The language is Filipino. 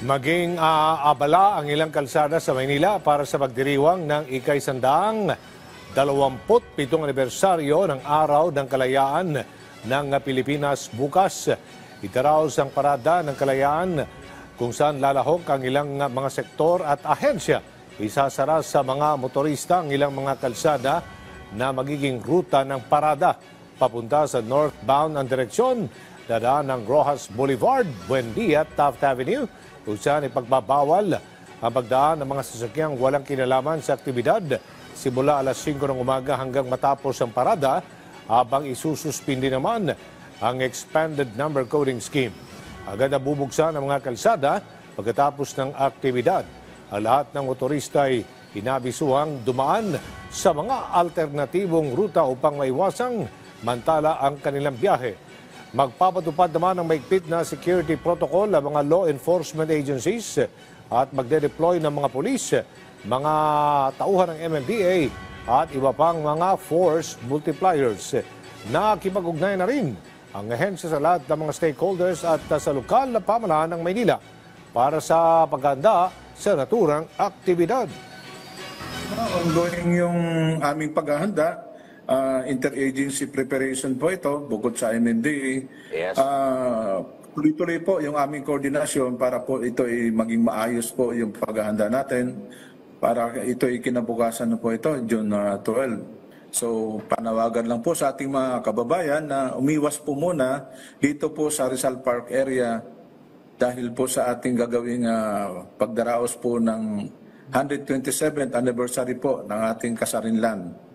Maging abala ang ilang kalsada sa Maynila para sa pagdiriwang ng ika-127 anibersaryo ng Araw ng Kalayaan ng Pilipinas bukas. Itaraos ang parada ng kalayaan kung saan lalahok ang ilang mga sektor at ahensya. Isasara sa mga motorista ang ilang mga kalsada na magiging ruta ng parada papunta sa northbound ang direksyon. Dadaan ng Rojas Boulevard, Buendia, Taft Avenue, kung saan ipagbabawal ang pagdaan ng mga sasakyang walang kinalaman sa aktibidad simula alas 5 ng umaga hanggang matapos ang parada, habang isususpindi naman ang expanded number coding scheme. Agad na bubuksan ang mga kalsada pagkatapos ng aktibidad. Ang lahat ng motorista ay inabisuhang dumaan sa mga alternatibong ruta upang maiwasang mantala ang kanilang biyahe. Magpapatupad naman ng maigpit na security protocol ang mga law enforcement agencies at magde-deploy ng mga pulis, mga tauhan ng MMDA at iba pang mga force multipliers. Nakikipag-ugnay na rin ang ahensya sa lahat ng mga stakeholders at sa lokal na pamahalaan ng Maynila para sa paghanda sa naturang aktibidad. Ongoing yung aming paghahanda. Interagency preparation po ito, bukod sa MMDA. Yes. Tuloy-tuloy po yung aming koordinasyon para po ito ay maging maayos po yung paghahanda natin para ito ay kinabukasan na po ito, June 12. So panawagan lang po sa ating mga kababayan na umiwas po muna dito po sa Rizal Park area dahil po sa ating gagawing pagdaraos po ng 127th anniversary po ng ating kasarinlan.